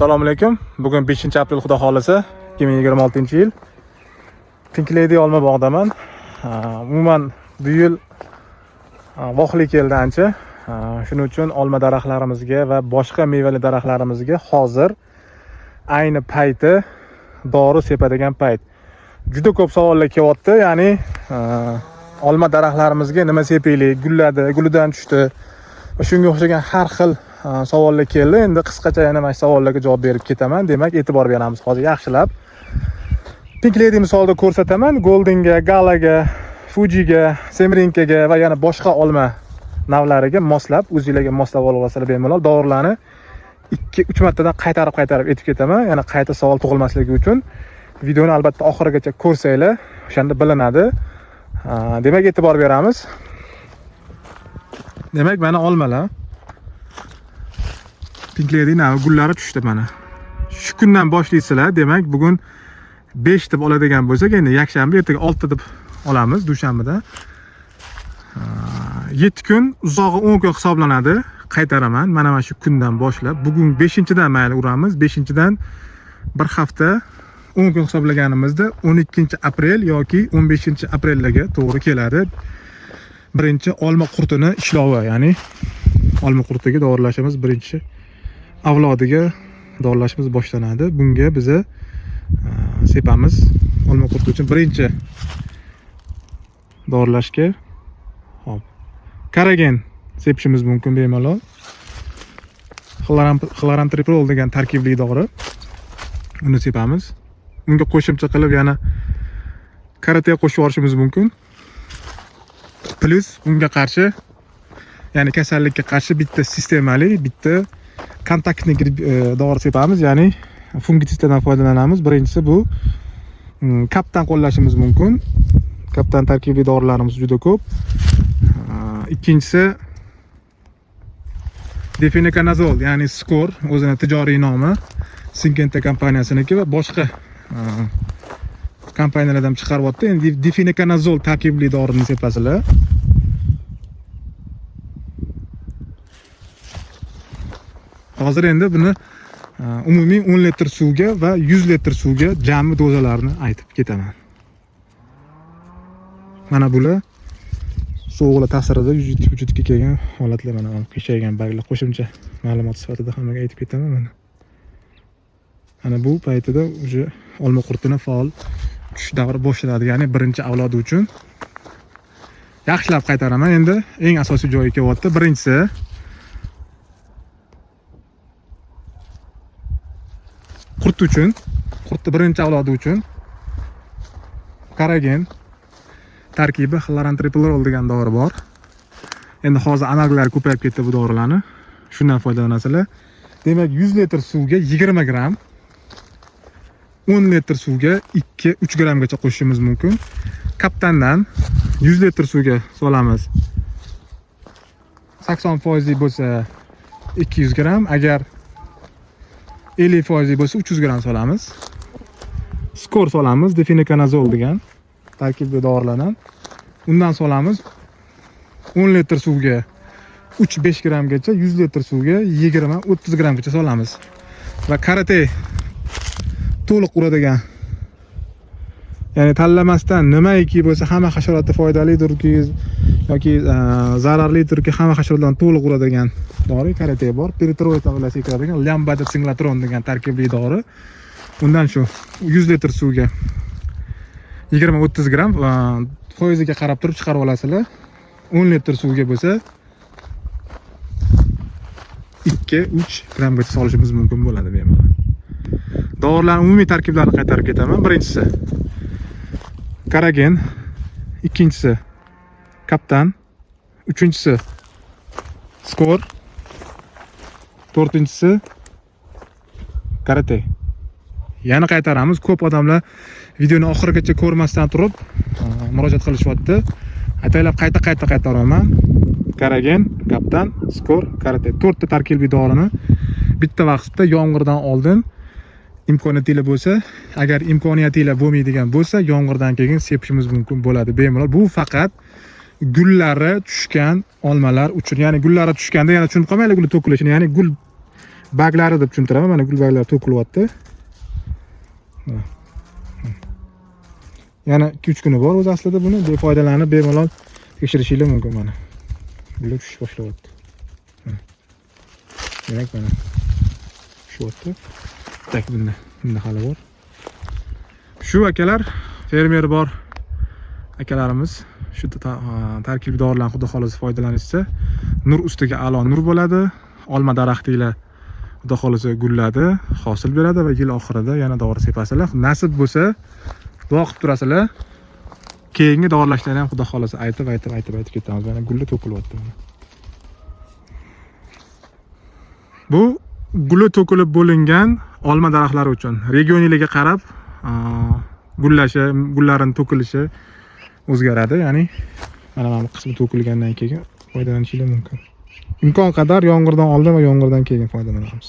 Assalomu alaykum. Bugun 5-aprel xudo xolisa 2026-yil. Pink Lady olma bog'daman. Umuman bu yil vohli keldi ancha. Shuning uchun olma daraxtlarimizga va boshqa mevali daraxtlarimizga hozir ayni payti dori sepadigan payt. Juda ko'p savollar kelyapti, ya'ni olma daraxtlarimizga nima sepaylik, gulladi, gulidan tushdi. Shunga o'xshagan har xil savollar keldi. Endi qisqacha yana mana shu savollarga javob berib ketaman. Demak, e'tibor beramiz hozir yaxshilab. Pink Lady misolida ko'rsataman. Goldenga, Galaga, Fujiga, Semrinkaga va yana boshqa olma navlariga moslab, o'zingizlarga moslab olib olsanglar bemalol dorilarni 2-3 martadan qaytarib aytib ketaman. Yana qayta savol tug'ilmasligi uchun videoni albatta oxirigacha ko'rsanglar, o'shanda bilinadi. Demak, e'tibor beramiz. Demak, mana olmalar. Pink Lady gullari tushdi mana. Shu kundan boshlaysizlar. Demak, bugun 5 deb oladigan bo'lsak, endi yakshanba, ertaga 6 deb olamiz dushanbada. 7 kun, uzog'i 10 kun hisoblanadi. Qaytaraman. Mana shu kundan boshlab. Bugun 5-dan mayli uramiz. 5-dan bir hafta 10 kun hisoblaganimizda 12-aprel yoki 15-aprelga to'g'ri keladi. Birinchi olma qurtini ishlovi, ya'ni olma qurtiga dorilashimiz birinchi avlodiga dorilashimiz boshlanadi. Bunga biz sepamiz. Olma qurti uchun birinchi dorilashga hop Karagen sepishimiz mumkin bemalol. Chlorantriprol degan tarkibli dori. Uni sepamiz. Unga qo'shimcha qilib yana karate qo'shib yuborishimiz mumkin. Plus unga qarshi, ya'ni kasallikka qarshi bitta sistemali, bitta kontaktli dori sepamiz, ya'ni fungitsiddan foydalanamiz. Birinchisi bu kaptan qo'llashimiz mumkin. Kaptan tarkibli dorilarimiz juda ko'p. Ikkinchisi Difeneconazole, ya'ni Skor, o'zining tijoriy nomi, Syngenta kompaniyasiniki va boshqa kompaniyalardan chiqaryapti. Endi Difeneconazole tarkibli dorini sepasizlar. Hozir endi buni umumiy 10 litr suvga va 100 litr suvga jami dozalarini aytib ketaman. Mana bular sovuqlar ta'sirida vujudga kelgan holatlar, mana kechaygan barglar qo'shimcha ma'lumot sifatida hammaga aytib ketaman mana. Mana bu paytida uje olma qurtini faol tushish davri boshlanadi, ya'ni birinchi avlodi uchun yaxshilab qaytaraman. Endi eng asosiy joyiga kelyapti. Birinchisi qurt uchun, qurtni birinchi avlodi uchun Karagen tarkibi Chlorantriprol degan dori bor. Endi hozir analoglar ko'payib ketdi bu dorilarni. Shundan foydalanasizlar. Demak, 100 litr suvga 20 gram, 10 litr suvga 2-3 gramgacha qo'shishimiz mumkin. Kaptandan 100 litr suvga solamiz. 80% bo'lsa 200 gram, agar 50% bo'lsa 300 gram solamiz. Skor solamiz, Difeneconazole degan tarkibli dorilardan. Undan solamiz 10 litr suvga 3-5 gramgacha, 100 litr suvga 20-30 gramgacha solamiz. Va karate to'liq uradigan, ya'ni tanlamasdan nimaiki bo'lsa hamma hasharotga foydalidirki yoki zararlidirki, hamma hasharotlarni to'liq uradigan dori karate bor. Peritroid oilasiga kiradigan Lambda Singlatron degan tarkibli dori. Undan shu 100 litr suvga 20-30 gram foiziga qarab turib chiqarib olasizlar. 10 litr suvga bo'lsa 2-3 gramgacha solishimiz mumkin bo'ladi bemalol. Dorilarning umumiy tarkiblarini qaytarib ketaman. Birinchisi Karagen, ikkinchisi Kaptan, uchinchisi Skor, to'rtinchisi Karate. Yana qaytaramiz. Ko'p odamlar videoni oxirigacha ko'rmasdan turib murojaat qilishyapti. Ataylab qayta qaytaraman. Karagen, Kaptan, Skor, Karate. 4 ta tarkibli dorini bitta vaqtda yomg'irdan oldin imkoniyatingiz bo'lsa, agar imkoniyatingiz bo'lmaydigan bo'lsa, yomg'irdan keyin sepishimiz mumkin bo'ladi bemalol. Bu faqat gullari tushgan olmalar uchun. Ya'ni gullari tushganda yana tushunib qolmaylik, gul to'kilishini, ya'ni gul baglari deb tushuntiraman. Mana gul baglari to'kilyapti. Yana 2-3 kuni bor o'zi aslida buni foydalanib bemalol tekshirishingiz mumkin mana. Gullar tushib boshlayapti. Demak mana tushyapti. Tak bunda hali bor. Shu akalar, fermer bor akalarimiz shu tarkibiy dorilardan xudo xolasa foydalanishsa, nur ustiga a'lo nur bo'ladi. Olma daraxtinglar xudo xolasa gulladi, hosil beradi va yil oxirida yana dori sepasizlar. Nasib bo'lsa, duo qilib turasizlar. Keyingi dorilashlarni ham xudo xolasa aytib ketamiz. Mana gullar to'kilyapti. Bu guli to'kilib bo'lingan olma daraxtlari uchun regioniyaga qarab gullashi, gullarini to'kilishi o'zgaradi. Ya'ni mana bu qismi to'kilgandan keyin foydalanishingiz mumkin. Imkon qadar yomg'irdan oldin va yomg'irdan keyin foydalanamiz.